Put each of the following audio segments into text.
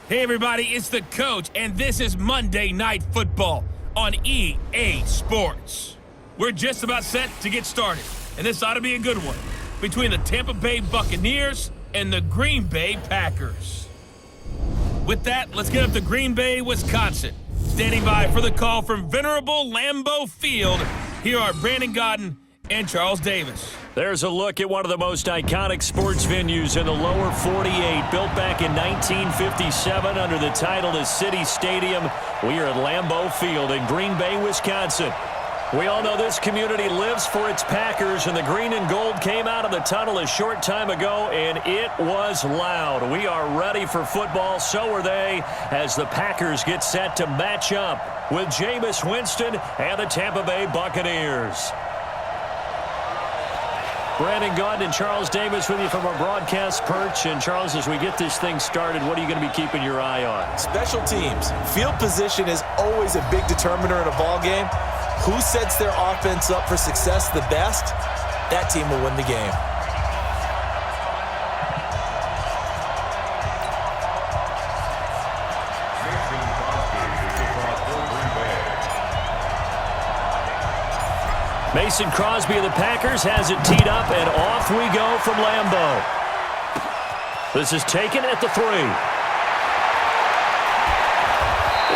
Hey everybody, it's the coach, and this is Monday Night Football on EA Sports. We're just about set to get started, and this ought to be a good one between the Tampa Bay Buccaneers and the Green Bay Packers. With that, let's get up to Green Bay, Wisconsin. Standing by for the call from venerable Lambeau Field, here are Brandon Gaudin and Charles Davis. There's a look at one of the most iconic sports venues in the lower 48, built back in 1957 under the title of City Stadium. We are at Lambeau Field in Green Bay, Wisconsin. We all know this community lives for its Packers, and the green and gold came out of the tunnel a short time ago, and it was loud. We are ready for football, so are they, as the Packers get set to match up with Jameis Winston and the Tampa Bay Buccaneers. Brandon Gaudin and Charles Davis with you from our broadcast perch. And Charles, as we get this thing started, what are you going to be keeping your eye on? Special teams. Field position is always a big determiner in a ball game. Who sets their offense up for success the best, that team will win the game. Mason Crosby of the Packers has it teed up, and off we go from Lambeau. This is taken at the 3.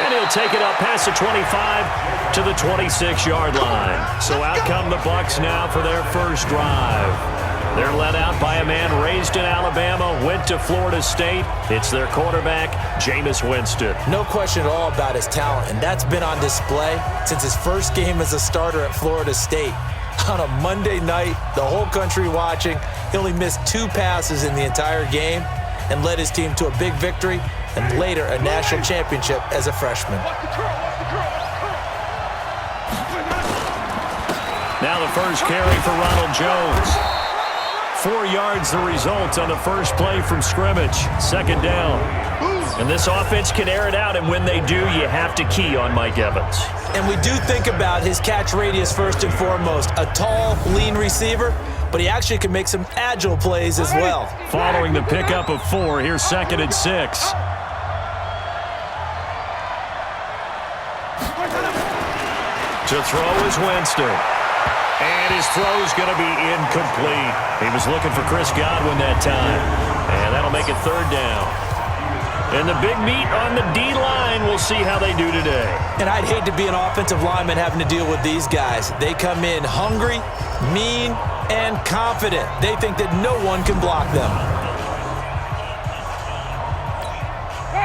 And he'll take it up past the 25 to the 26-yard line. So out come the Bucs now for their first drive. They're led out by a man raised in Alabama, went to Florida State. It's their quarterback, Jameis Winston. No question at all about his talent, and that's been on display since his first game as a starter at Florida State. On a Monday night, the whole country watching, he only missed 2 passes in the entire game and led his team to a big victory and later a national championship as a freshman. Now the first carry for Ronald Jones. 4 yards the result on the first play from scrimmage. Second down. And this offense can air it out, and when they do, you have to key on Mike Evans. And we do think about his catch radius first and foremost. A tall, lean receiver, but he actually can make some agile plays as well. Following the pickup of 4, here's 2nd and 6. To throw is Winston. And his throw's going to be incomplete. He was looking for Chris Godwin that time. And that'll make it 3rd down. And the big meat on the D-line, we'll see how they do today. And I'd hate to be an offensive lineman having to deal with these guys. They come in hungry, mean, and confident. They think that no one can block them.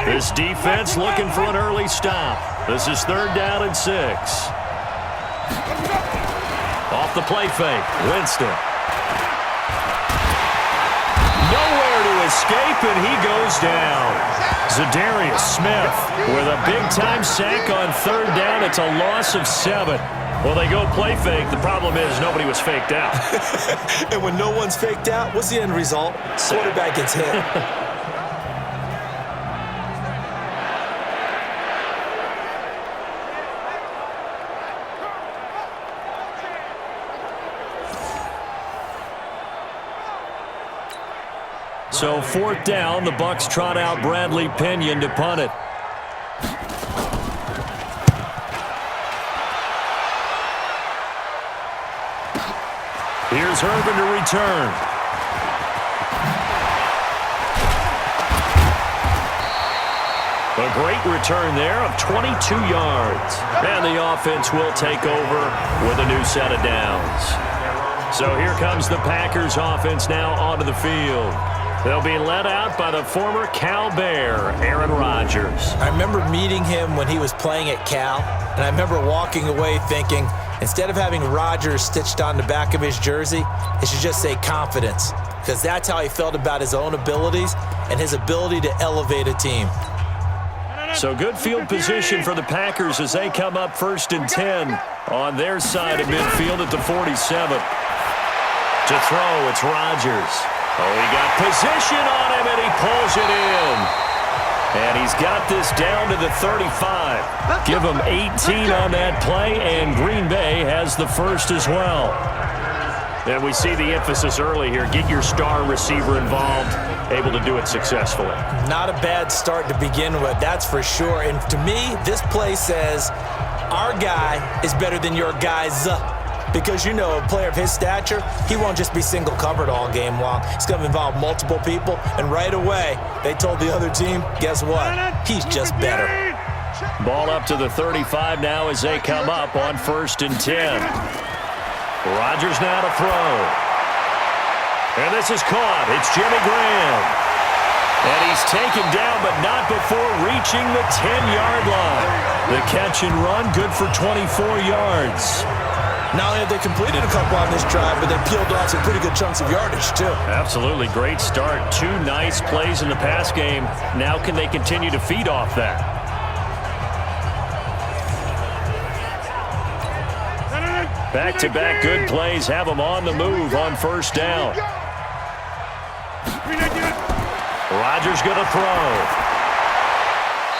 This defense looking for an early stop. This is 3rd down and 6. Off the play fake, Winston. Nowhere to escape, and he goes down. Za'Darius Smith with a big-time sack on 3rd down. It's a loss of 7. Well, they go play fake. The problem is nobody was faked out. And when no one's faked out, what's the end result? Quarterback gets hit. So 4th down, the Bucs trot out Bradley Pinion to punt it. Here's Urban to return. A great return there of 22 yards. And the offense will take over with a new set of downs. So here comes the Packers offense now onto the field. They'll be led out by the former Cal Bear, Aaron Rodgers. I remember meeting him when he was playing at Cal, and I remember walking away thinking, instead of having Rodgers stitched on the back of his jersey, it should just say confidence, because that's how he felt about his own abilities and his ability to elevate a team. So good field position for the Packers as they come up 1st and 10 on their side of midfield at the 47. To throw, it's Rodgers. Oh, he got position on him, and he pulls it in. And he's got this down to the 35. Give him 18 on that play, and Green Bay has the first as well. And we see the emphasis early here. Get your star receiver involved. able to do it successfully. Not a bad start to begin with, that's for sure. And to me, this play says our guy is better than your guys. Because, you know, a player of his stature, he won't just be single covered all game long. It's going to involve multiple people. And right away, they told the other team, guess what? He's just better. Ball up to the 35 now as they come up on 1st and 10. Rodgers now to throw. And this is caught. It's Jimmy Graham. And he's taken down, but not before reaching the 10-yard line. The catch and run, good for 24 yards. Not only have they completed a couple on this drive, but they peeled off some pretty good chunks of yardage, too. Absolutely. Great start. 2 nice plays in the pass game. Now can they continue to feed off that? Back-to-back good plays have them on the move on 1st down. Rodgers going to throw.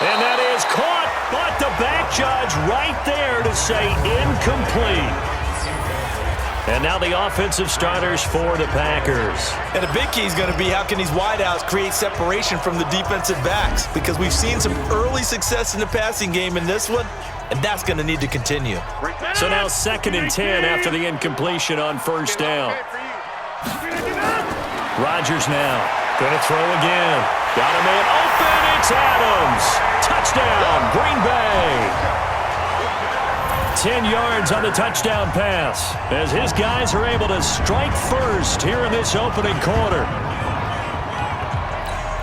And that is caught, but the back judge right there to say incomplete. And now the offensive starters for the Packers. And a big key is going to be how can these wideouts create separation from the defensive backs? Because we've seen some early success in the passing game in this one, and that's going to need to continue. So now 2nd and 10 after the incompletion on 1st down. Rodgers now going to throw again. Got a man open. It's Adams. Touchdown, Green Bay. 10 yards on the touchdown pass as his guys are able to strike first here in this opening quarter.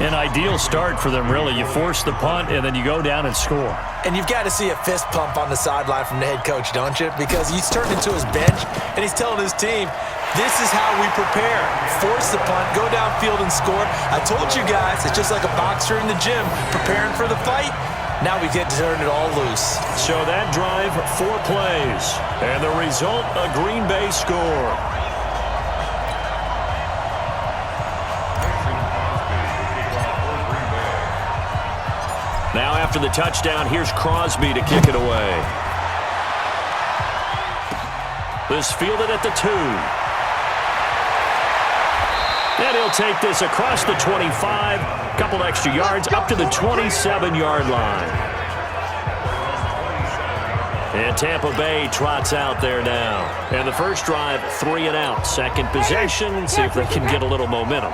An ideal start for them, really. You force the punt, and then you go down and score. And you've got to see a fist pump on the sideline from the head coach, don't you? Because he's turned into his bench, and he's telling his team, this is how we prepare. Force the punt, go downfield and score. I told you guys, it's just like a boxer in the gym preparing for the fight. Now we get to turn it all loose. So that drive, 4 plays. And the result, a Green Bay score. Now after the touchdown, here's Crosby to kick it away. This fielded at the 2. And he'll take this across the 25, couple extra yards, up to the 27-yard line. And Tampa Bay trots out there now. And the first drive, 3 and out. Second possession, see if they can get a little momentum.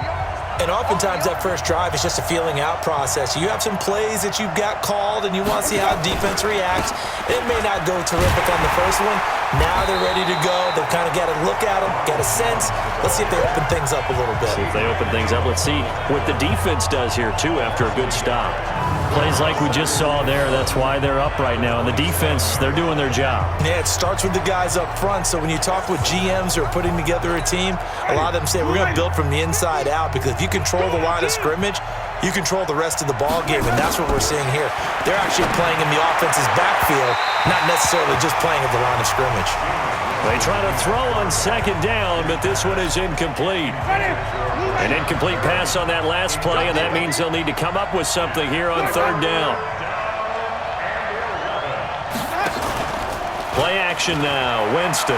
And oftentimes that first drive is just a feeling out process. You have some plays that you've got called and you want to see how defense reacts. It may not go terrific on the first one. Now they're ready to go. They've kind of got to look at them, get a sense. Let's see if they open things up a little bit. See if they open things up. Let's see what the defense does here, too, after a good stop. Plays like we just saw there, that's why they're up right now. And the defense, they're doing their job. Yeah, it starts with the guys up front. So when you talk with GMs who are putting together a team, a lot of them say we're going to build from the inside out, because if you control the line of scrimmage, you control the rest of the ball game, and that's what we're seeing here. They're actually playing in the offense's backfield, not necessarily just playing at the line of scrimmage. They try to throw on 2nd down, but this one is incomplete. An incomplete pass on that last play, and that means they'll need to come up with something here on 3rd down. Play action now, Winston.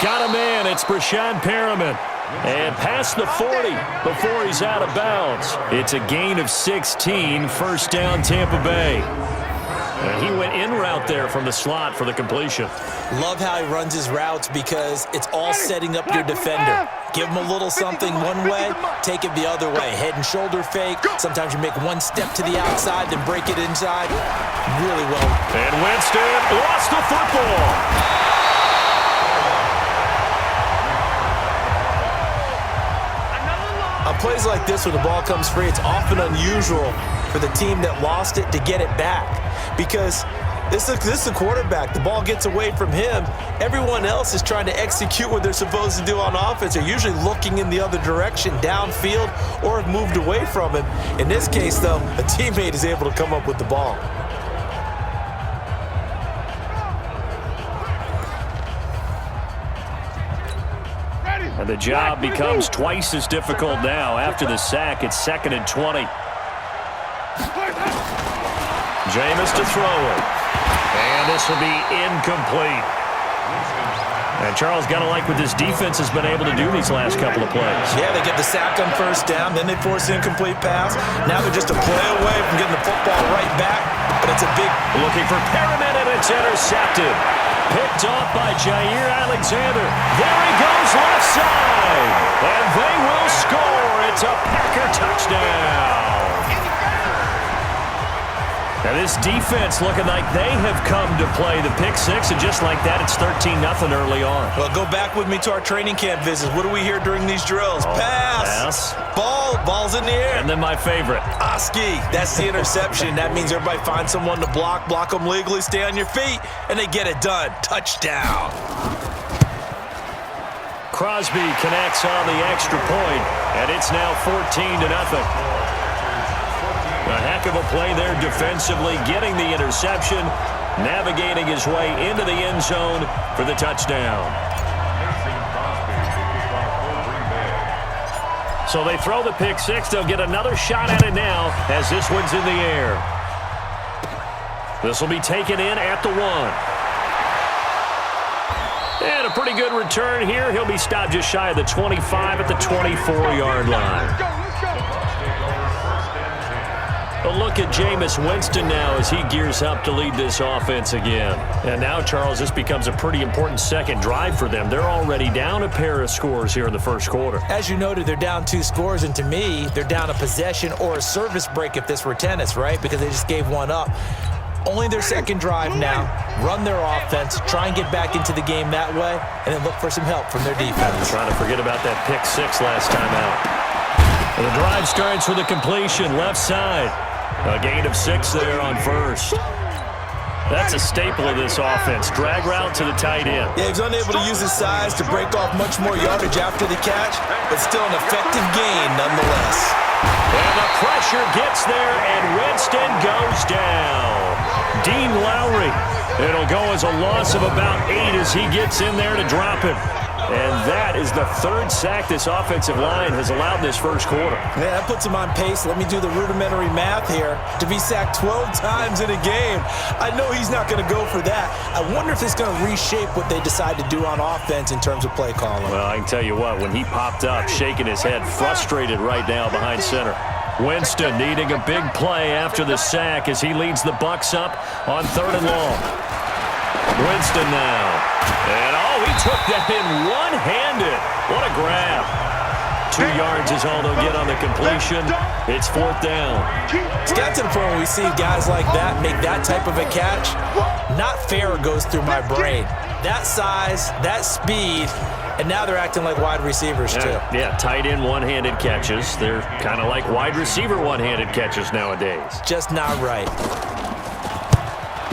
Got a man, it's Brashad Perriman. And past the 40 before he's out of bounds. It's a gain of 16, 1st down Tampa Bay. And he went in route there from the slot for the completion. Love how he runs his routes because it's all setting up your defender. Give him a little something one way, take it the other way. Head and shoulder fake. Sometimes you make one step to the outside, then break it inside. Really well. And Winston lost the football. On plays like this where the ball comes free, it's often unusual for the team that lost it to get it back. Because this is the quarterback. The ball gets away from him. Everyone else is trying to execute what they're supposed to do on offense. They're usually looking in the other direction, downfield, or have moved away from him. In this case, though, a teammate is able to come up with the ball. And the job becomes twice as difficult now. After the sack, it's 2nd and 20. Jameis to throw it. And this will be incomplete. And Charles, got to like what this defense has been able to do these last couple of plays. Yeah, they get the sack on first down, then they force the incomplete pass. Now they're just a play away from getting the football right back, but it's a big... Looking for Perriman, and it's intercepted. Picked off by Jair Alexander. There he goes left side. And they will score. It's a Packer touchdown. Now this defense looking like they have come to play the pick six, and just like that, it's 13-0 early on. Well, go back with me to our training camp visits. What do we hear during these drills? Pass. Ball's in the air. And then my favorite. Oski, that's the interception. That means everybody finds someone to block them legally, stay on your feet, and they get it done. Touchdown. Crosby connects on the extra point, and it's now 14-0. A heck of a play there defensively, getting the interception, navigating his way into the end zone for the touchdown. So they throw the pick six. They'll get another shot at it now as this one's in the air. This will be taken in at the 1. And a pretty good return here. He'll be stopped just shy of the 25 at the 24-yard line. A look at Jameis Winston now as he gears up to lead this offense again. And now, Charles, this becomes a pretty important second drive for them. They're already down a pair of scores here in the first quarter. As you noted, they're down 2 scores, and to me, they're down a possession or a service break if this were tennis, right? Because they just gave one up. Only their second drive now. Run their offense, try and get back into the game that way, and then look for some help from their defense. Trying to forget about that pick six last time out. And the drive starts with a completion left side. A gain of 6 there on first. That's a staple of this offense. Drag route to the tight end. Yeah, he's unable to use his size to break off much more yardage after the catch, but still an effective gain nonetheless. And the pressure gets there, and Winston goes down. Dean Lowry. It'll go as a loss of about 8 as he gets in there to drop him. And that is the 3rd sack this offensive line has allowed this first quarter. Yeah, that puts him on pace. Let me do the rudimentary math here. To be sacked 12 times in a game, I know he's not going to go for that. I wonder if it's going to reshape what they decide to do on offense in terms of play calling. Well, I can tell you what, when he popped up, shaking his head, frustrated right now behind center. Winston needing a big play after the sack as he leads the Bucs up on 3rd and long. Winston now. And he took that in one-handed. What a grab. 2 yards is all they'll get on the completion. It's 4th down. It's got to the point where we see guys like that make that type of a catch. Not fair goes through my brain. That size, that speed, and now they're acting like wide receivers too. Yeah, tight end one-handed catches. They're kind of like wide receiver one-handed catches nowadays. Just not right.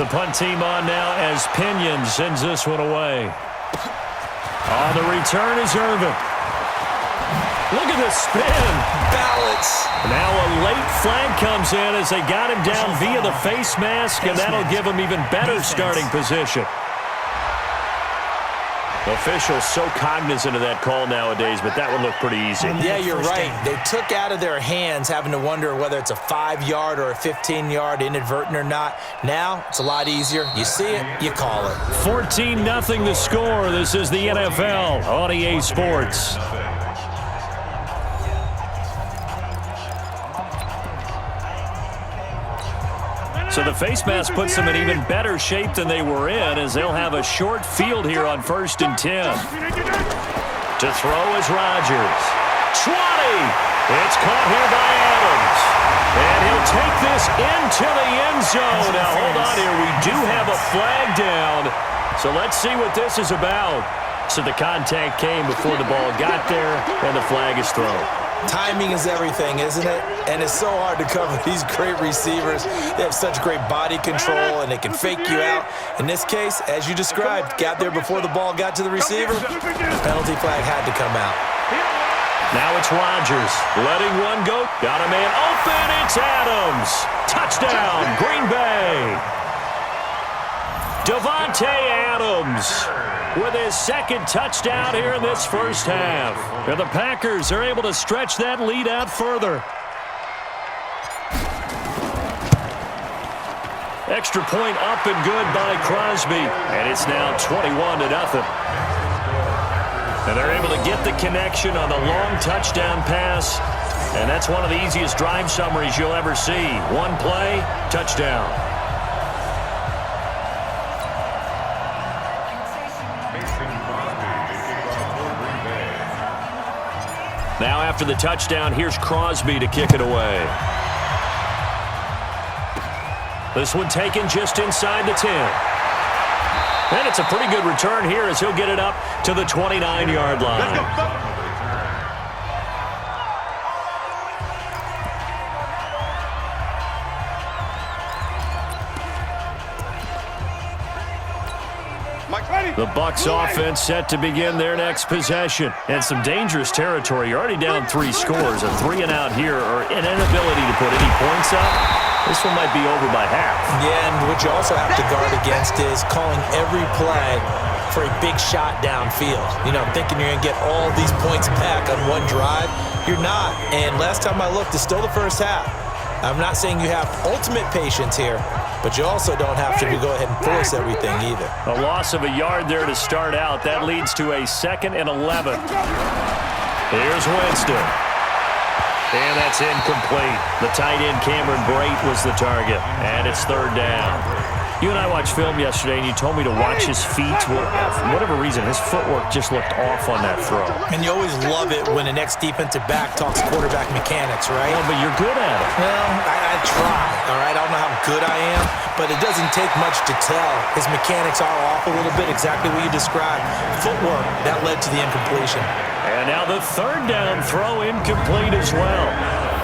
The punt team on now as Pinion sends this one away. On the return is Irvin. Look at the spin. Balance. Now a late flag comes in as they got him down via the face mask, and that'll give him even better starting position. Officials so cognizant of that call nowadays, but that would look pretty easy. Yeah, you're right. They took out of their hands having to wonder whether it's a 5-yard or a 15-yard inadvertent or not. Now, it's a lot easier. You see it, you call it. 14-0 the score. This is the NFL on EA Sports. So the face mask puts them in even better shape than they were in, as they'll have a short field here on 1st and 10. To throw is Rodgers. 20! It's caught here by Adams. And he'll take this into the end zone. Now, hold on here. We do have a flag down. So let's see what this is about. So the contact came before the ball got there, and the flag is thrown. Timing is everything, isn't it? And it's so hard to cover these great receivers. They have such great body control, and they can fake you out. In this case, as you described, got there before the ball got to the receiver. Penalty flag had to come out. Now it's Rodgers letting one go. Got a man open. It's Adams. Touchdown, Green Bay. Davante Adams with his 2nd touchdown here in this first half. And the Packers are able to stretch that lead out further. Extra point up and good by Crosby. And it's now 21-0. And they're able to get the connection on the long touchdown pass. And that's one of the easiest drive summaries you'll ever see. One play, touchdown. Now after the touchdown, here's Crosby to kick it away. This one taken just inside the 10. And it's a pretty good return here as he'll get it up to the 29-yard line. The Bucs offense set to begin their next possession. And some dangerous territory. You're already down 3 scores. A 3-and-out here, or an inability to put any points up. This one might be over by half. Yeah, and what you also have to guard against is calling every play for a big shot downfield. You know, thinking you're going to get all these points back on one drive. You're not. And last time I looked, it's still the first half. I'm not saying you have ultimate patience here, but you also don't have to go ahead and force everything either. A loss of a yard there to start out. That leads to a 2nd and 11. Here's Winston. And that's incomplete. The tight end Cameron Brate was the target. And it's 3rd down. You and I watched film yesterday, and you told me to watch his feet. For whatever reason, his footwork just looked off on that throw. And you always love it when the next defensive back talks quarterback mechanics, right? Well, but you're good at it. Well, I try, all right? I don't know how good I am, but it doesn't take much to tell. His mechanics are off a little bit, exactly what you described. Footwork, that led to the incompletion. And now the 3rd down throw incomplete as well.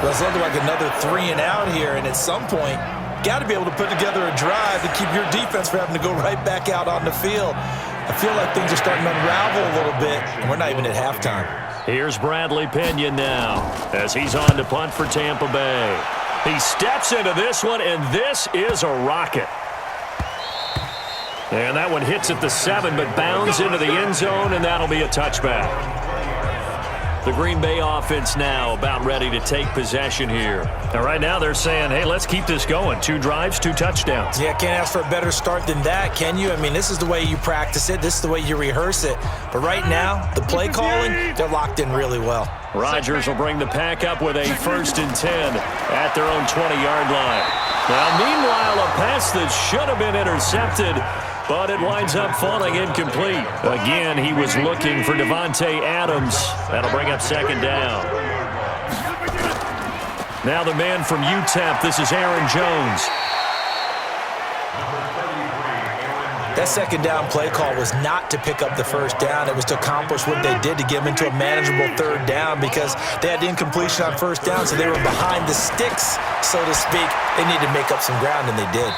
Well, it's looking like another 3-and-out here, and at some point, got to be able to put together a drive to keep your defense from having to go right back out on the field. I feel like things are starting to unravel a little bit, and we're not even at halftime. Here's Bradley Pinion now as he's on to punt for Tampa Bay. He steps into this one, and this is a rocket. And that one hits at the 7, but bounds into the end zone, and that'll be a touchback. The Green Bay offense now about ready to take possession here. Now, right now they're saying, hey, let's keep this going. 2 drives, 2 touchdowns. Yeah, can't ask for a better start than that, can you? I mean, this is the way you practice it. This is the way you rehearse it. But right now, the play calling, they're locked in really well. Rodgers will bring the pack up with a 1st and 10 at their own 20-yard line. Now, meanwhile, a pass that should have been intercepted, but it winds up falling incomplete. Again, he was looking for Devontae Adams. That'll bring up 2nd down. Now the man from UTEP, this is Aaron Jones. That 2nd down play call was not to pick up the 1st down. It was to accomplish what they did to get them into a manageable 3rd down because they had incompletion on 1st down, so they were behind the sticks, so to speak. They needed to make up some ground, and they did.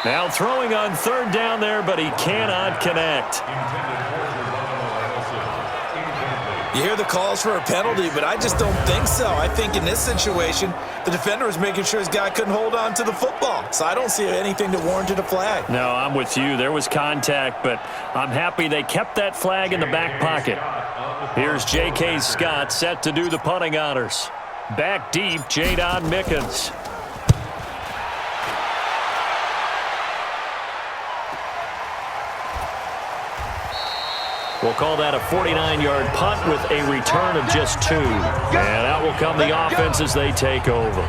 Now throwing on 3rd down there, but he cannot connect. You hear the calls for a penalty, but I just don't think so. I think in this situation, the defender was making sure his guy couldn't hold on to the football. So I don't see anything that warranted a flag. No, I'm with you. There was contact, but I'm happy they kept that flag in the back pocket. Here's J.K. Scott set to do the punting honors. Back deep, Jadon Mickens. We'll call that a 49-yard punt with a return of just 2. And out will come the offense as they take over.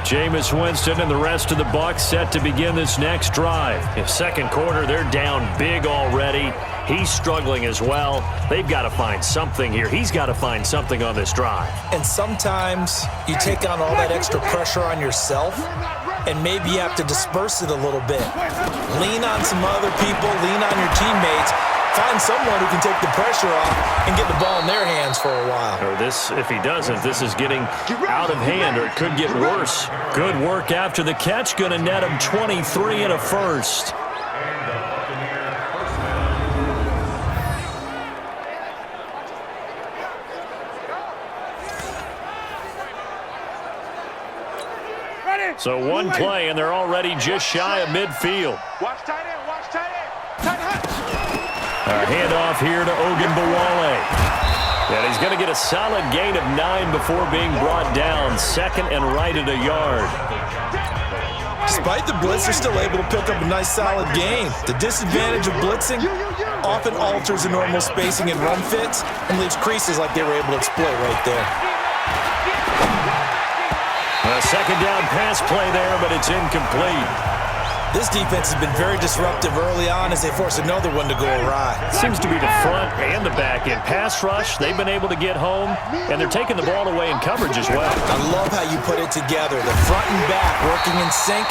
Jameis Winston and the rest of the Bucs set to begin this next drive. In 2nd quarter, they're down big already. He's struggling as well. They've got to find something here. He's got to find something on this drive. And sometimes you take on all that extra pressure on yourself, and maybe you have to disperse it a little bit. Lean on some other people, lean on your teammates. Find someone who can take the pressure off and get the ball in their hands for a while. Or this, if he doesn't, this is getting out of hand, or it could get worse. Good work after the catch. Going to net him 23 and a 1st. So one play, and they're already just shy of midfield. Watch tight end, watch tight end. Tight end. A handoff here to Ogunbowale. And he's going to get a solid gain of 9 before being brought down. 2nd and right at a yard. Despite the blitz, they're still able to pick up a nice solid gain. The disadvantage of blitzing often alters the normal spacing and run fits and leaves creases like they were able to exploit right there. A second down pass play there, but it's incomplete. This defense has been very disruptive early on as they force another one to go awry. Seems to be the front and the back end. Pass rush, they've been able to get home, and they're taking the ball away in coverage as well. I love how you put it together. The front and back working in sync,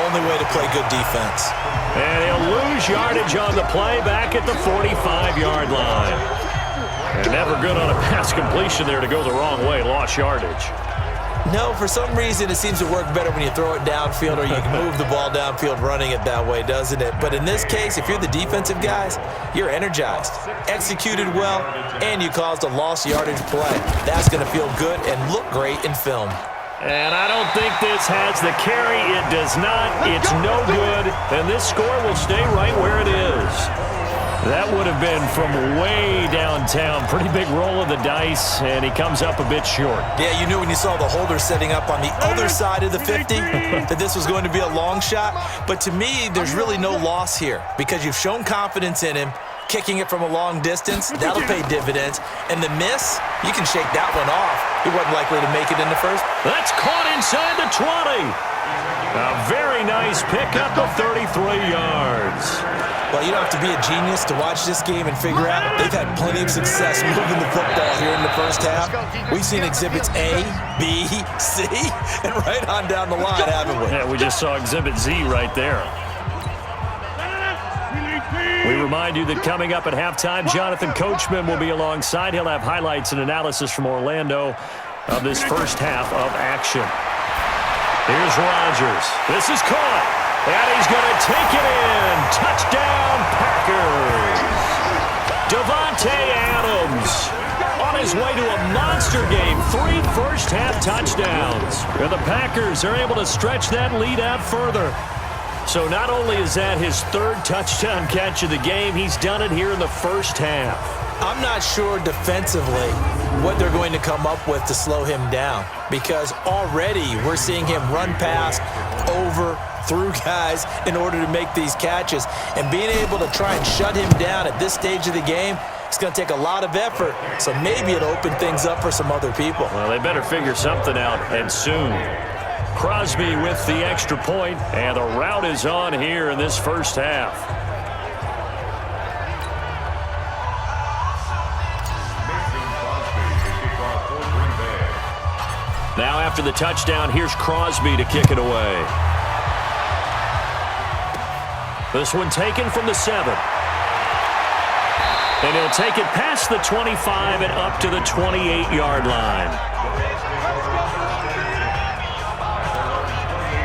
only way to play good defense. And he'll lose yardage on the play back at the 45-yard line. And never good on a pass completion there to go the wrong way, lost yardage. No, for some reason it seems to work better when you throw it downfield or you can move the ball downfield running it that way, doesn't it? But in this case, if you're the defensive guys, you're energized, executed well, and you caused a lost yardage play. That's going to feel good and look great in film. And I don't think this has the carry. It does not. It's no good. And this score will stay right where it is. That would have been from way downtown. Pretty big roll of the dice, and he comes up a bit short. Yeah, you knew when you saw the holder setting up on the other side of the 50 that this was going to be a long shot. But to me, there's really no loss here because you've shown confidence in him. Kicking it from a long distance, that'll pay dividends. And the miss, you can shake that one off. He wasn't likely to make it in the first. That's caught inside the 20. A very nice pickup of 33 yards. Well, you don't have to be a genius to watch this game and figure out they've had plenty of success moving the football here in the first half. We've seen exhibits A, B, C, and right on down the line, haven't we? Yeah, we just saw exhibit Z right there. We remind you that coming up at halftime, Jonathan Coachman will be alongside. He'll have highlights and analysis from Orlando of this first half of action. Here's Rodgers. This is caught. And he's going to take it in. Touchdown, Packers. Davante Adams on his way to a monster game. 3 first-half touchdowns. And the Packers are able to stretch that lead out further. So not only is that his 3rd touchdown catch of the game, he's done it here in the first half. I'm not sure defensively what they're going to come up with to slow him down because already we're seeing him run past, over, through guys in order to make these catches. And being able to try and shut him down at this stage of the game, it's going to take a lot of effort. So maybe it'll open things up for some other people. Well, they better figure something out, and soon. Crosby with the extra point, and the route is on here in this first half. Now after the touchdown, here's Crosby to kick it away. This one taken from the 7. And he'll take it past the 25 and up to the 28-yard line.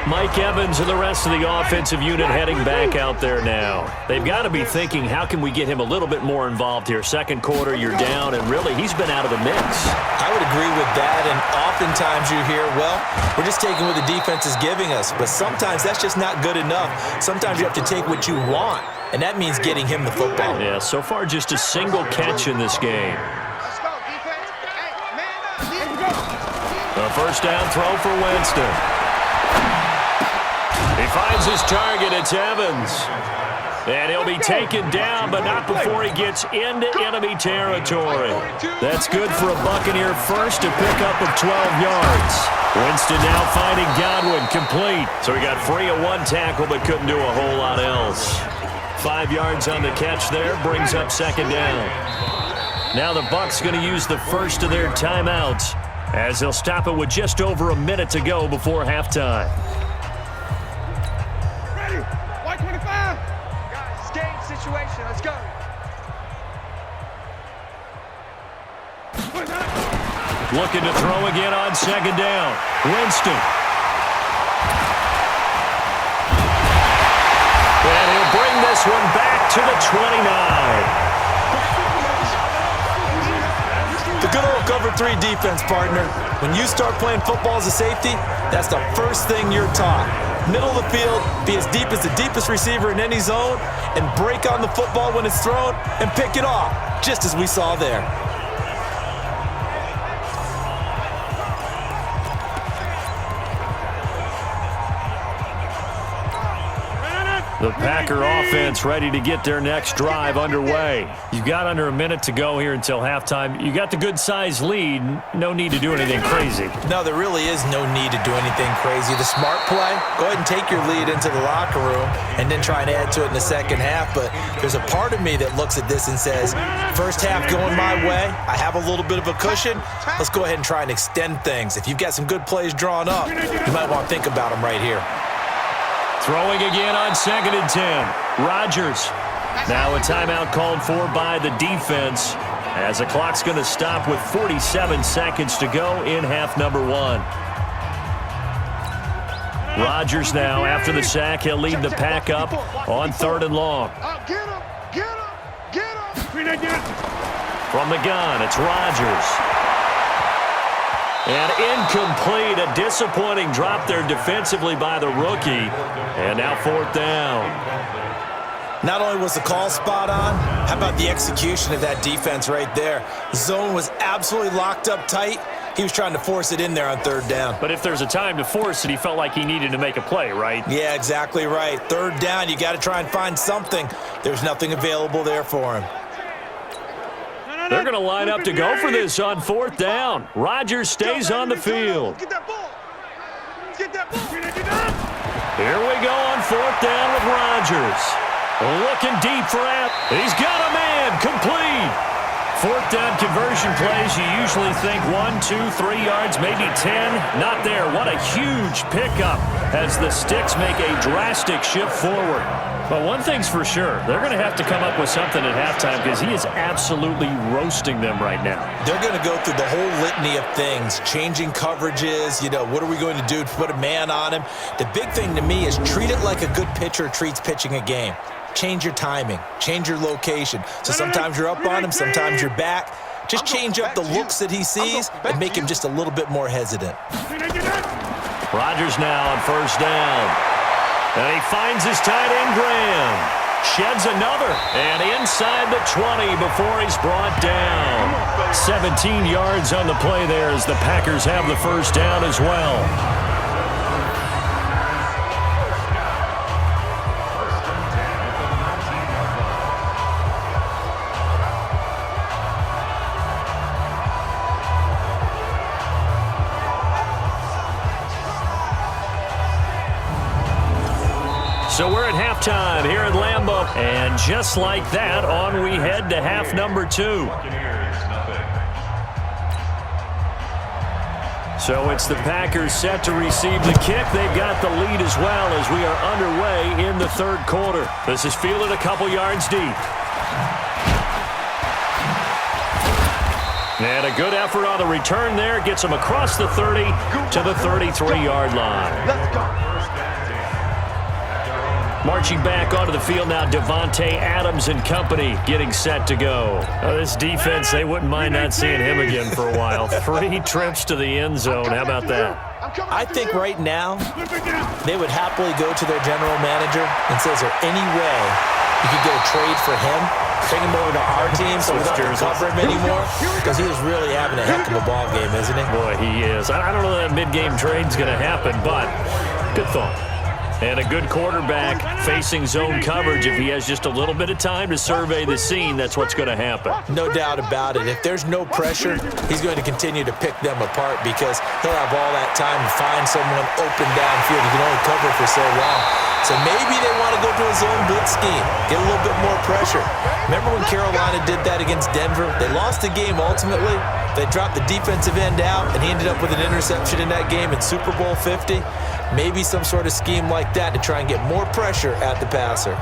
Mike Evans and the rest of the offensive unit heading back out there now. They've got to be thinking, how can we get him a little bit more involved here? Second quarter, you're down, and really, he's been out of the mix. I would agree with that, and oftentimes you hear, well, we're just taking what the defense is giving us, but sometimes that's just not good enough. Sometimes you have to take what you want, and that means getting him the football. Yeah, so far just a single catch in this game. Let's go, defense. Hey, man up. A first down throw for Winston. He finds his target. It's Evans. And he'll be taken down, but not before he gets into enemy territory. That's good for a Buccaneer first, a pickup of 12 yards. Winston now finding Godwin, complete. So he got free of 1 tackle, but couldn't do a whole lot else. 5 yards on the catch there, brings up second down. Now the Bucs going to use the first of their timeouts as they'll stop it with just over a minute to go before halftime. Situation. Let's go. Looking to throw again on second down. Winston. And he'll bring this one back to the 29. The good old cover 3 defense, partner. When you start playing football as a safety, that's the first thing you're taught. Middle of the field, be as deep as the deepest receiver in any zone, and break on the football when it's thrown and pick it off, just as we saw there. The Packer offense ready to get their next drive underway. You've got under a minute to go here until halftime. You got the good-sized lead. No need to do anything crazy. No, there really is no need to do anything crazy. The smart play, go ahead and take your lead into the locker room and then try and add to it in the second half. But there's a part of me that looks at this and says, first half going my way, I have a little bit of a cushion. Let's go ahead and try and extend things. If you've got some good plays drawn up, you might want to think about them right here. Throwing again on 2nd and 10. Rodgers. Now a timeout called for by the defense as the clock's going to stop with 47 seconds to go in half number 1. Rodgers now, after the sack, he'll lead the pack up on 3rd and long. Get him! Get him! From the gun, it's Rodgers. And incomplete, a disappointing drop there defensively by the rookie. And now 4th down. Not only was the call spot on, how about the execution of that defense right there? Zone was absolutely locked up tight. He was trying to force it in there on 3rd down. But if there's a time to force it, he felt like he needed to make a play, right? Yeah, exactly right. 3rd down, you got to try and find something. There's nothing available there for him. They're going to line up to go for this on 4th down. Rodgers stays on the field. Get that ball! Get that ball! Here we go on 4th down with Rodgers. Looking deep for App. He's got a man. Complete. 4th down conversion plays, you usually think 1, 2, 3 yards, maybe 10. Not there. What a huge pickup as the Sticks make a drastic shift forward. But one thing's for sure, they're going to have to come up with something at halftime because he is absolutely roasting them right now. They're going to go through the whole litany of things, changing coverages, what are we going to do to put a man on him? The big thing to me is treat it like a good pitcher treats pitching a game. Change your timing, change your location. So sometimes you're up on him, sometimes you're back. Just change up the looks that he sees and make him just a little bit more hesitant. Rodgers now on 1st down. And he finds his tight end, Graham. Sheds another. And inside the 20 before he's brought down. 17 yards on the play there as the Packers have the 1st down as well. So we're at halftime here at Lambeau. And just like that, on we head to half number 2. So it's the Packers set to receive the kick. They've got the lead as well as we are underway in the 3rd quarter. This is fielded a couple yards deep. And a good effort on the return there. Gets him across the 30 to the 33-yard line. Let's go! Marching back onto the field now, Devontae Adams and company getting set to go. This defense, they wouldn't mind not seeing him again for a while. 3 trips to the end zone. How about that? I think right now they would happily go to their general manager and say, is there any way you could get a trade for him? Bring him over to our team so we don't have to cover him anymore? Because he is really having a heck of a ball game, isn't he? Boy, he is. I don't know that mid-game trade's going to happen, but good thought. And a good quarterback facing zone coverage. If he has just a little bit of time to survey the scene, that's what's going to happen. No doubt about it. If there's no pressure, he's going to continue to pick them apart because he'll have all that time to find someone open downfield. He can only cover for so long. So maybe they want to go to a zone blitz scheme, get a little bit more pressure. Remember when Carolina did that against Denver? They lost the game ultimately. They dropped the defensive end out, and he ended up with an interception in that game in Super Bowl 50. Maybe some sort of scheme like that to try and get more pressure at the passer.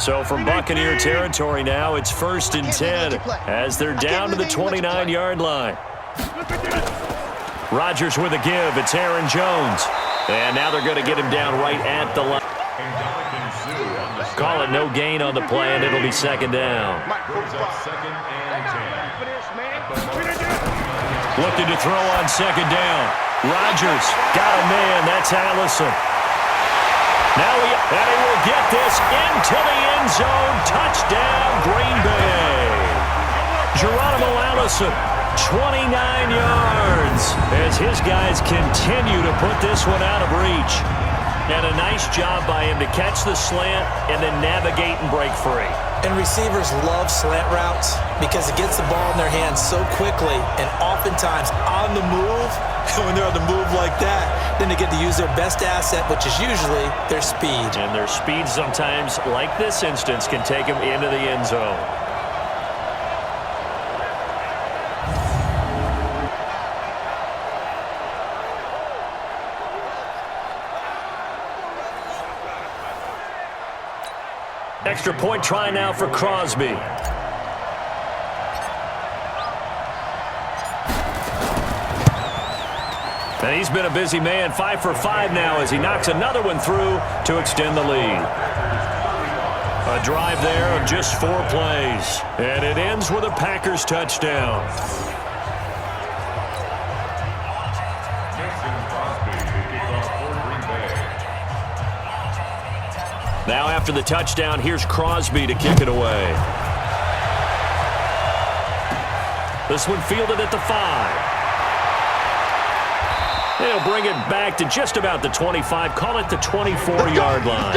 So from Buccaneer territory now, it's 1st and 10 as they're down to the 29-yard line. Rodgers with a give. It's Aaron Jones. And now they're going to get him down right at the line. Call it no gain on the play, and it'll be 2nd down. Looking to throw on 2nd down. Rodgers got a man. That's Allison. And he will get this into the end zone. Touchdown, Green Bay. Geronimo Allison, 29 yards, as his guys continue to put this one out of reach. And a nice job by him to catch the slant and then navigate and break free. And receivers love slant routes because it gets the ball in their hands so quickly and oftentimes on the move. And when they're on the move like that, then they get to use their best asset, which is usually their speed. And their speed sometimes, like this instance, can take them into the end zone. Extra point try now for Crosby. And he's been a busy man, 5 for 5 now as he knocks another one through to extend the lead. A drive there of just 4 plays. And it ends with a Packers touchdown. Now after the touchdown, here's Crosby to kick it away. This one fielded at the 5. They'll bring it back to just about the 25, call it the 24-yard line.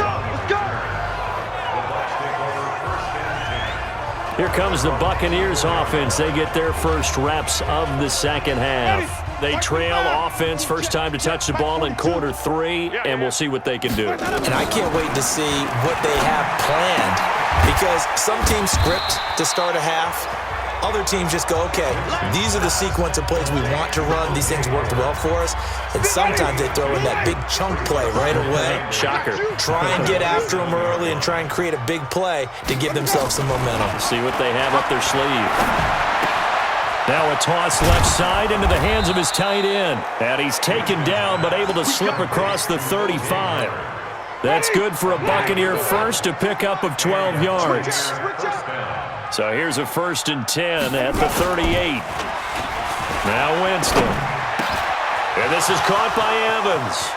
Here comes the Buccaneers offense. They get their first reps of the second half. They trail offense, first time to touch the ball in quarter 3, and we'll see what they can do. And I can't wait to see what they have planned because some teams script to start a half. Other teams just go, okay, these are the sequence of plays we want to run. These things worked well for us. And sometimes they throw in that big chunk play right away. Shocker. Try and get after them early and try and create a big play to give themselves some momentum. See what they have up their sleeve. Now a toss left side into the hands of his tight end. And he's taken down but able to slip across the 35. That's good for a Buccaneer first, a pickup of 12 yards. So here's a 1st and 10 at the 38. Now Winston. And this is caught by Evans.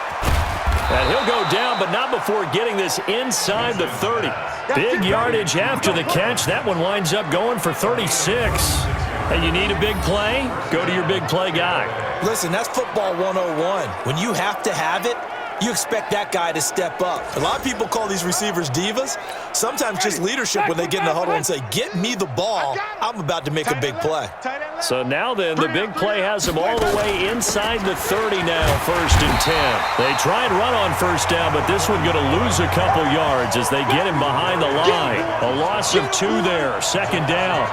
And he'll go down, but not before getting this inside the 30. Big yardage after the catch. That one winds up going for 36. And you need a big play? Go to your big play guy. Listen, that's football 101. When you have to have it, you expect that guy to step up. A lot of people call these receivers divas. Sometimes just leadership when they get in the huddle and say, get me the ball. I'm about to make a big play. So now then, the big play has him all the way inside the 30 now, 1st and 10. They try and run on first down, but this one going to lose a couple yards as they get him behind the line. A loss of 2 there, 2nd down.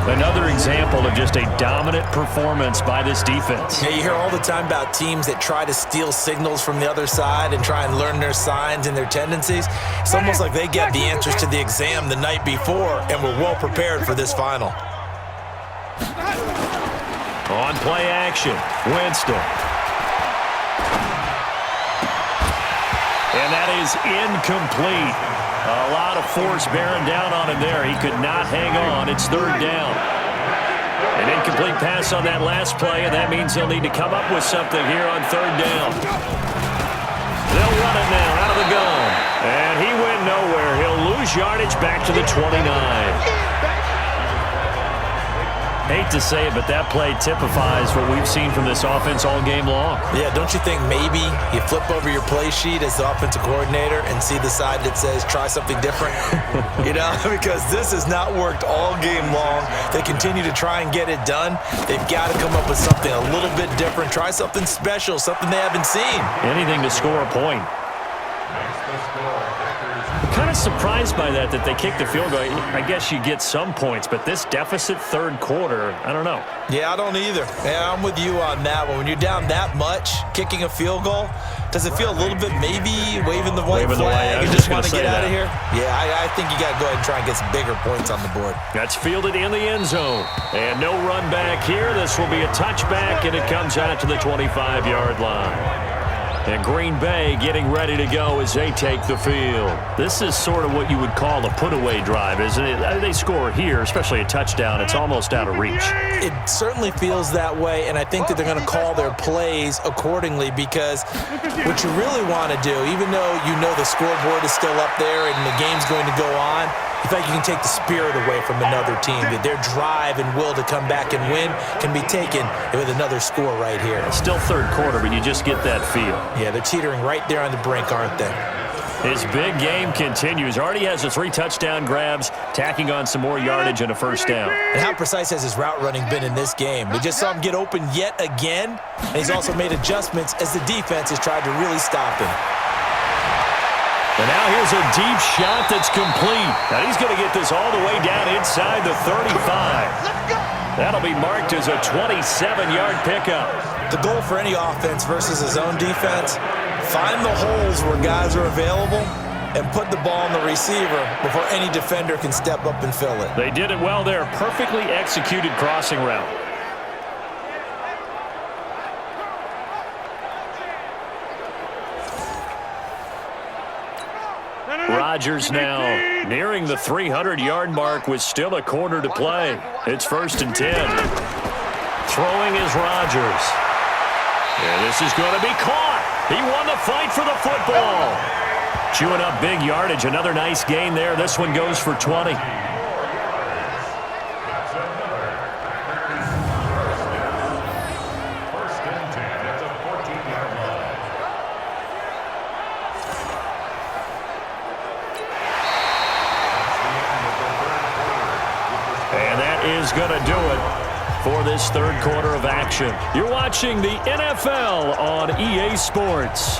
Another example of just a dominant performance by this defense. Yeah, you hear all the time about teams that try to steal signals from the other side and try and learn their signs and their tendencies. It's almost like they get the answers to the exam the night before and were well prepared for this final. On play action, Winston. And that is incomplete. A lot of force bearing down on him there. He could not hang on. It's 3rd down. An incomplete pass on that last play, and that means they'll need to come up with something here on 3rd down. They'll run it now out of the gun. And he went nowhere. He'll lose yardage back to the 29. Hate to say it, but that play typifies what we've seen from this offense all game long. Yeah, don't you think maybe you flip over your play sheet as the offensive coordinator and see the side that says try something different? You know, because this has not worked all game long. They continue to try and get it done. They've got to come up with something a little bit different. Try something special, something they haven't seen. Anything to score a point. I'm kind of surprised by that they kicked the field goal. I guess you get some points, but this deficit 3rd quarter, I don't know. Yeah, I don't either. Yeah, I'm with you on that one. When you're down that much, kicking a field goal, does it feel a little bit maybe waving the white flag? You just want to get out of here? Yeah, I think you got to go ahead and try and get some bigger points on the board. That's fielded in the end zone. And no run back here. This will be a touchback, and it comes out to the 25-yard line. And Green Bay getting ready to go as they take the field. This is sort of what you would call a put-away drive, isn't it? They score here, especially a touchdown. It's almost out of reach. It certainly feels that way, and I think that they're going to call their plays accordingly, because what you really want to do, even though you know the scoreboard is still up there and the game's going to go on, you feel like you can take the spirit away from another team, that their drive and will to come back and win can be taken with another score right here. Still third quarter, but you just get that feel. Yeah, they're teetering right there on the brink, aren't they? His big game continues. Already has the 3 touchdown grabs, tacking on some more yardage and a first down. And how precise has his route running been in this game? We just saw him get open yet again, and he's also made adjustments as the defense has tried to really stop him. And now here's a deep shot that's complete. Now he's going to get this all the way down inside the 35. That'll be marked as a 27-yard pickup. The goal for any offense versus his own defense, find the holes where guys are available and put the ball on the receiver before any defender can step up and fill it. They did it well there. Perfectly executed crossing route. Rodgers now nearing the 300-yard mark with still a quarter to play. It's 1st and 10. Throwing is Rodgers. And this is going to be caught. He won the fight for the football. Chewing up big yardage. Another nice gain there. This one goes for 20. Is going to do it for this third quarter of action. You're watching the NFL on EA Sports.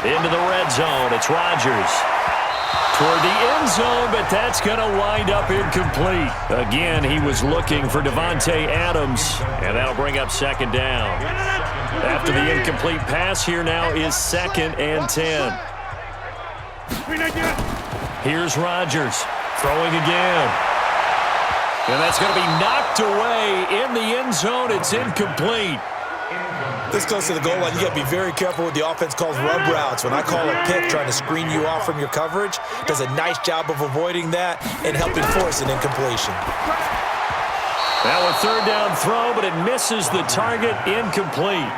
Into the red zone. It's Rodgers. Toward the end zone, but that's going to wind up incomplete. Again, he was looking for Devontae Adams, and that'll bring up 2nd down. After the incomplete pass, here now is 2nd and 10. Here's Rodgers throwing again. And that's going to be knocked away in the end zone. It's incomplete. This close to the goal line, you got to be very careful with the offense calls rub routes. When I call a pick trying to screen you off from your coverage, does a nice job of avoiding that and helping force an incompletion. Now a 3rd down throw, but it misses the target, incomplete.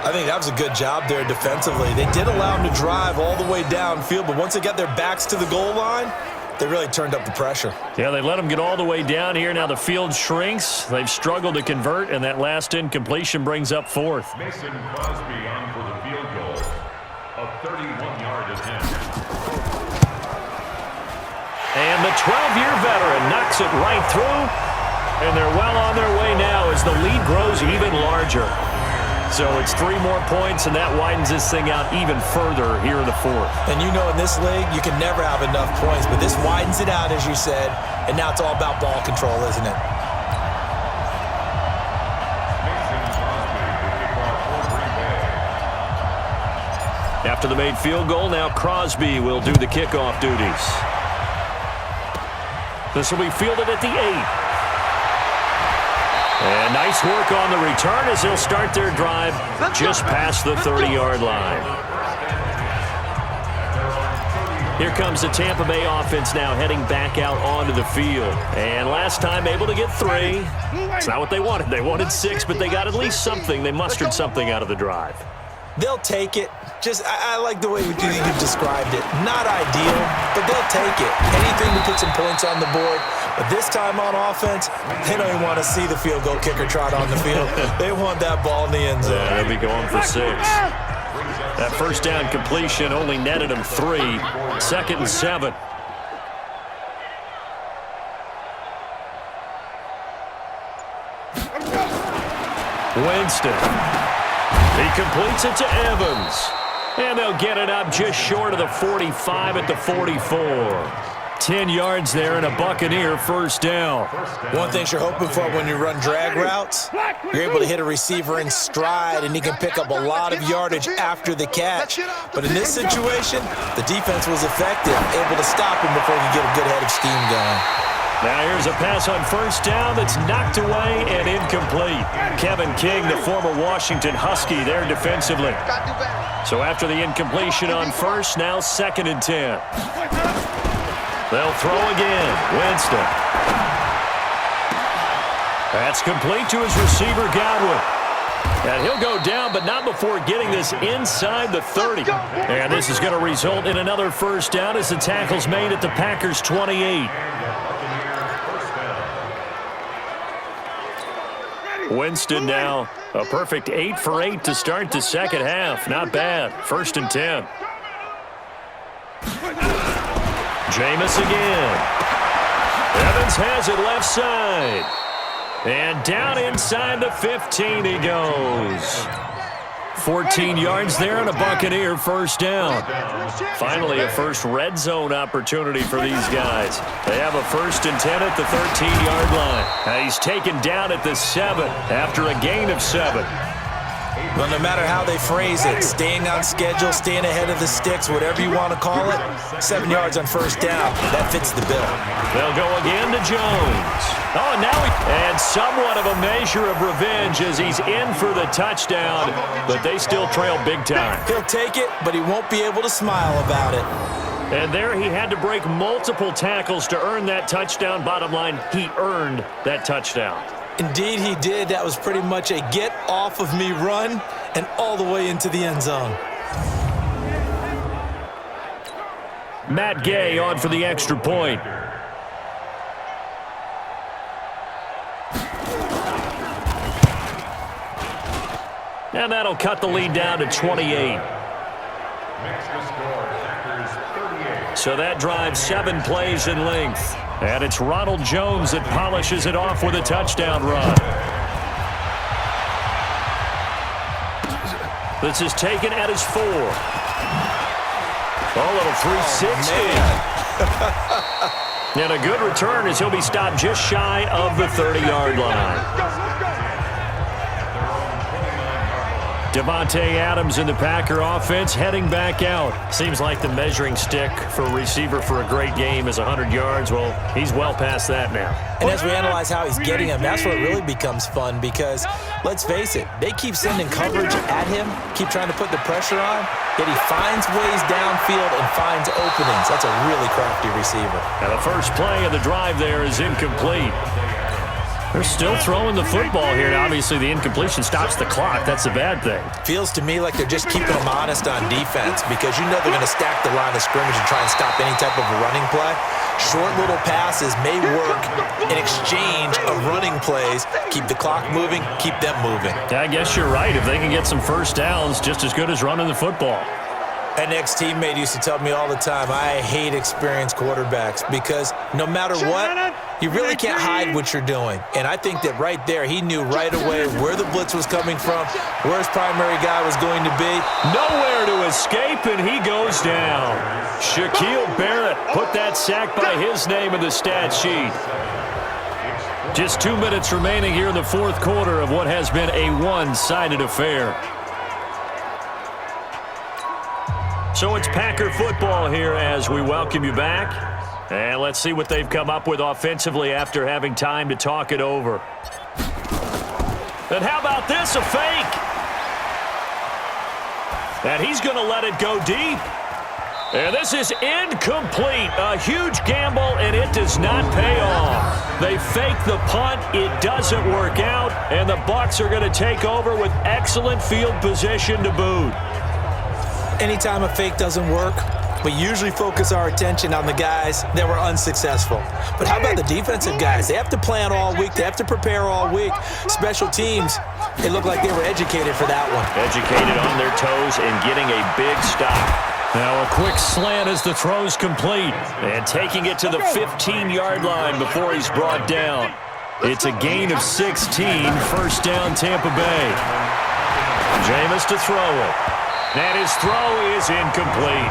I think that was a good job there defensively. They did allow him to drive all the way downfield, but once they got their backs to the goal line, they really turned up the pressure. Yeah, they let him get all the way down here. Now the field shrinks. They've struggled to convert, and that last incompletion brings up 4th. Mason Crosby on for the field goal. A 31-yard attempt. And the 12-year veteran knocks it right through. And they're well on their way now as the lead grows even larger. So it's 3 more points, and that widens this thing out even further here in the 4th. And you know in this league, you can never have enough points, but this widens it out, as you said, and now it's all about ball control, isn't it? After the made field goal, now Crosby will do the kickoff duties. This will be fielded at the 8. And nice work on the return as they'll start their drive just past the 30-yard line. Here comes the Tampa Bay offense now heading back out onto the field. And last time able to get 3. It's not what they wanted. They wanted 6, but they got at least something. They mustered something out of the drive. They'll take it. I like the way you described it. Not ideal, but they'll take it. Anything to put some points on the board. But this time on offense, they don't even want to see the field goal kicker trot on the field. They want that ball in the end zone. Yeah, they'll be going for 6. That first down completion only netted them 3. 2nd and 7. Winston. He completes it to Evans. And they'll get it up just short of the 45 at the 44. 10 yards there and a Buccaneer first down. One thing you're hoping for when you run drag routes, you're able to hit a receiver in stride, and he can pick up a lot of yardage after the catch. But in this situation, the defense was effective, able to stop him before he could get a good head of steam going. Now here's a pass on first down that's knocked away and incomplete. Kevin King, the former Washington Husky, there defensively. So after the incompletion on first, now 2nd and 10. They'll throw again. Winston. That's complete to his receiver, Godwin. And he'll go down, but not before getting this inside the 30. And this is going to result in another first down as the tackle's made at the Packers' 28. Winston now a perfect 8 for 8 to start the second half. Not bad. 1st and 10. Jameis again. Evans has it left side. And down inside the 15 he goes. 14 yards there and a Buccaneer first down. Finally, a first red zone opportunity for these guys. They have a 1st and 10 at the 13-yard line. Now he's taken down at the 7 after a gain of 7. Well, no matter how they phrase it, staying on schedule, staying ahead of the sticks, whatever you want to call it, 7 yards on first down, that fits the bill. They'll go again to Jones. Oh, and now and somewhat of a measure of revenge as he's in for the touchdown, but they still trail big time. He'll take it, but he won't be able to smile about it. And there he had to break multiple tackles to earn that touchdown. Bottom line, he earned that touchdown. Indeed he did. That was pretty much a get-off-of-me run and all the way into the end zone. Matt Gay on for the extra point. And that'll cut the lead down to 28. So that drives 7 plays in length. And it's Ronald Jones that polishes it off with a touchdown run. This is taken at his 4. A little 360. And a good return as he'll be stopped just shy of the 30-yard line. Devontae Adams in the Packer offense heading back out. Seems like the measuring stick for a receiver for a great game is 100 yards. Well, he's well past that now. And as we analyze how he's getting them, that's where it really becomes fun because, let's face it, they keep sending coverage at him, keep trying to put the pressure on, yet he finds ways downfield and finds openings. That's a really crafty receiver. And the first play of the drive there is incomplete. They're still throwing the football here. And obviously, the incompletion stops the clock. That's a bad thing. Feels to me like they're just keeping them honest on defense because you know they're going to stack the line of scrimmage and try and stop any type of a running play. Short little passes may work in exchange of running plays. Keep the clock moving, keep them moving. I guess you're right. If they can get some first downs, just as good as running the football. An ex-teammate used to tell me all the time, I hate experienced quarterbacks because no matter what, you really can't hide what you're doing. And I think that right there, he knew right away where the blitz was coming from, where his primary guy was going to be. Nowhere to escape, and he goes down. Shaquille Barrett put that sack by his name in the stat sheet. Just 2 minutes remaining here in the fourth quarter of what has been a one-sided affair. So it's Packer football here as we welcome you back. And let's see what they've come up with offensively after having time to talk it over. And how about this, a fake? And he's going to let it go deep. And this is incomplete. A huge gamble, and it does not pay off. They fake the punt. It doesn't work out. And the Bucs are going to take over with excellent field position to boot. Anytime a fake doesn't work, we usually focus our attention on the guys that were unsuccessful. But how about the defensive guys? They have to plan all week. They have to prepare all week. Special teams, it looked like they were educated for that one. Educated on their toes and getting a big stop. Now a quick slant as the throw's complete. And taking it to the 15-yard line before he's brought down. It's a gain of 16, first down Tampa Bay. Jameis to throw it. And his throw is incomplete.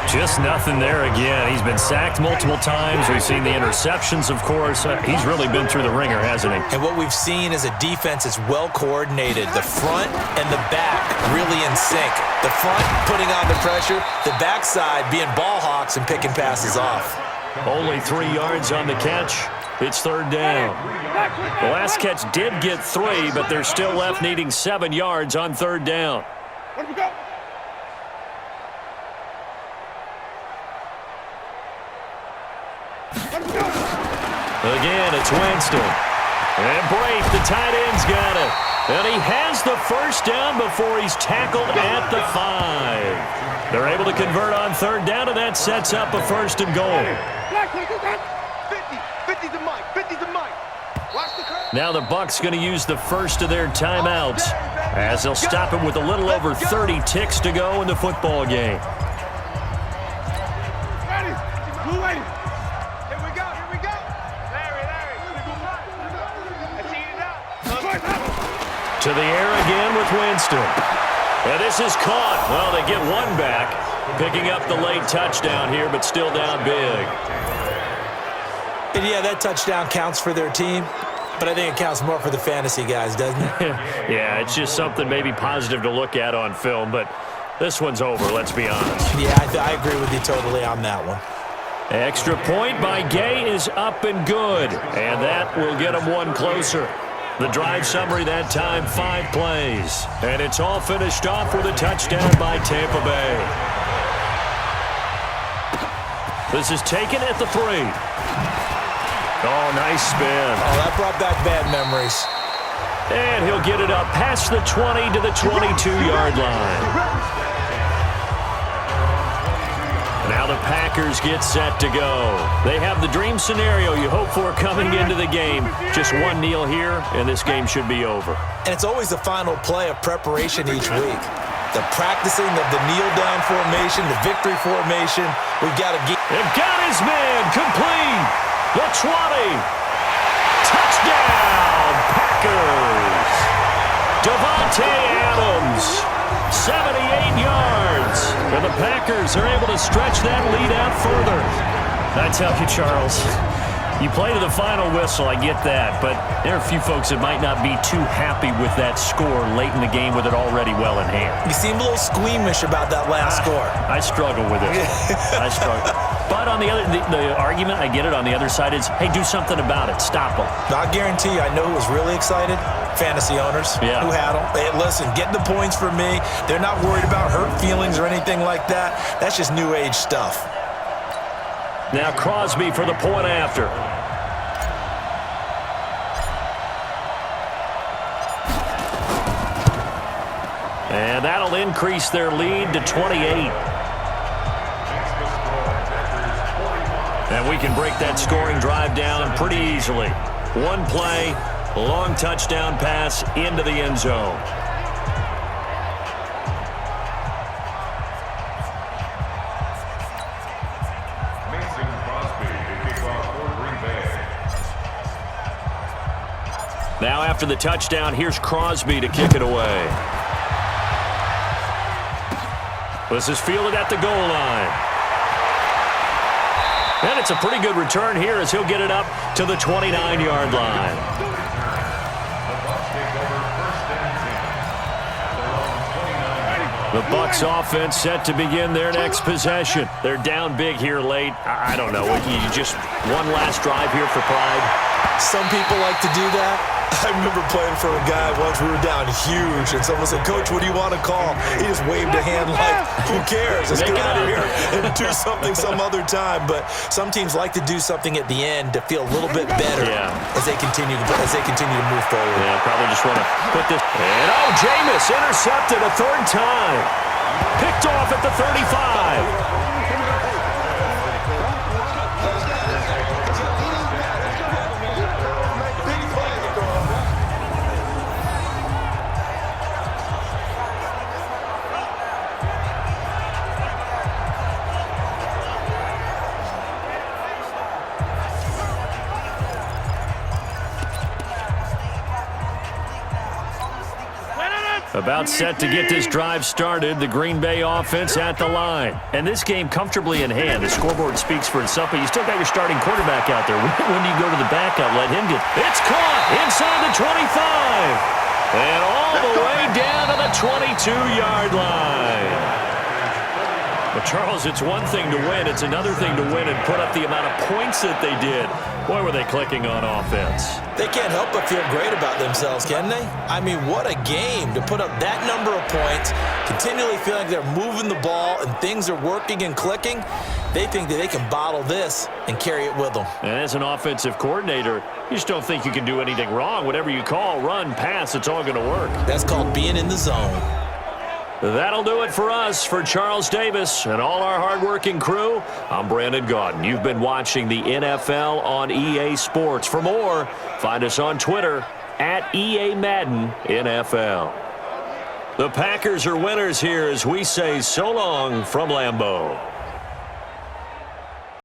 Just nothing there again. He's been sacked multiple times. We've seen the interceptions, of course. He's really been through the ringer, hasn't he? And what we've seen is a defense that's well coordinated. The front and the back really in sync. The front putting on the pressure, the backside being ball hawks and picking passes off. Only 3 yards on the catch. It's third down. The last catch did get 3, but they're still left needing 7 yards on third down. Again, it's Winston. And Brate, the tight end's got it. And he has the first down before he's tackled at the 5. They're able to convert on third down, and that sets up a first and goal. 50 to Mike. 50 to Mike. Watch the curve. Now the Bucs going to use the first of their timeouts as they'll stop it with a little over 30 ticks to go in the football game. Ready. Blue lady. Here we go. Here we go. Larry. Let's eat it up. To the air again with Winston. And this is caught. Well, they get one back, picking up the late touchdown here, but still down big. And yeah, that touchdown counts for their team, but I think it counts more for the fantasy guys, doesn't it? Yeah, it's just something maybe positive to look at on film, but this one's over, let's be honest. Yeah, I agree with you totally on that one. Extra point by Gay is up and good, and that will get them one closer. The drive summary that time, 5 plays. And it's all finished off with a touchdown by Tampa Bay. This is taken at the 3. Oh, nice spin. Oh, that brought back bad memories. And he'll get it up past the 20 to the 22-yard line. Now the Packers get set to go. They have the dream scenario you hope for coming into the game. Just one kneel here, and this game should be over. And it's always the final play of preparation each week. The practicing of the kneel-down formation, the victory formation. We've got to get... They've got his man complete. The 20. Touchdown, Packers. Devontae Adams, 78 yards. And the Packers are able to stretch that lead out further. I tell you, Charles, you play to the final whistle, I get that, but there are a few folks that might not be too happy with that score late in the game with it already well in hand. You seem a little squeamish about that last score. I struggle with it. I struggle. But on the other, the argument, I get it, on the other side is, hey, do something about it. Stop them. I guarantee you, I know who was really excited. Fantasy owners who had them. Hey, listen, get the points for me. They're not worried about hurt feelings or anything like that. That's just new age stuff. Now Crosby for the point after. And that'll increase their lead to 28. And we can break that scoring drive down pretty easily. One play, long touchdown pass into the end zone. Now after the touchdown, here's Crosby to kick it away. This is fielded at the goal line. And it's a pretty good return here as he'll get it up to the 29-yard line. The Bucs offense set to begin their next possession. They're down big here late. I don't know. You just one last drive here for pride. Some people like to do that. I remember playing for a guy once. We were down huge, and someone said, "Coach, what do you want to call?" He just waved a hand like, "Who cares? Let's get out of here and do something some other time." But some teams like to do something at the end to feel a little bit better as they continue to move forward. Yeah, probably just want to put this. And Jameis intercepted a third time, picked off at the 35. About set to get this drive started. The Green Bay offense at the line. And this game comfortably in hand. The scoreboard speaks for itself, but you still got your starting quarterback out there. When do you go to the backup? Let him get... It's caught inside the 25. And all the way down to the 22-yard line. But, Charles, it's one thing to win. It's another thing to win and put up the amount of points that they did. Boy, were they clicking on offense. They can't help but feel great about themselves, can they? I mean, what a game to put up that number of points, continually feeling like they're moving the ball and things are working and clicking. They think that they can bottle this and carry it with them. And as an offensive coordinator, you just don't think you can do anything wrong. Whatever you call, run, pass, it's all going to work. That's called being in the zone. That'll do it for us. For Charles Davis and all our hardworking crew, I'm Brandon Gaudin. You've been watching the NFL on EA Sports. For more, find us on Twitter at EA Madden NFL. The Packers are winners here as we say so long from Lambeau.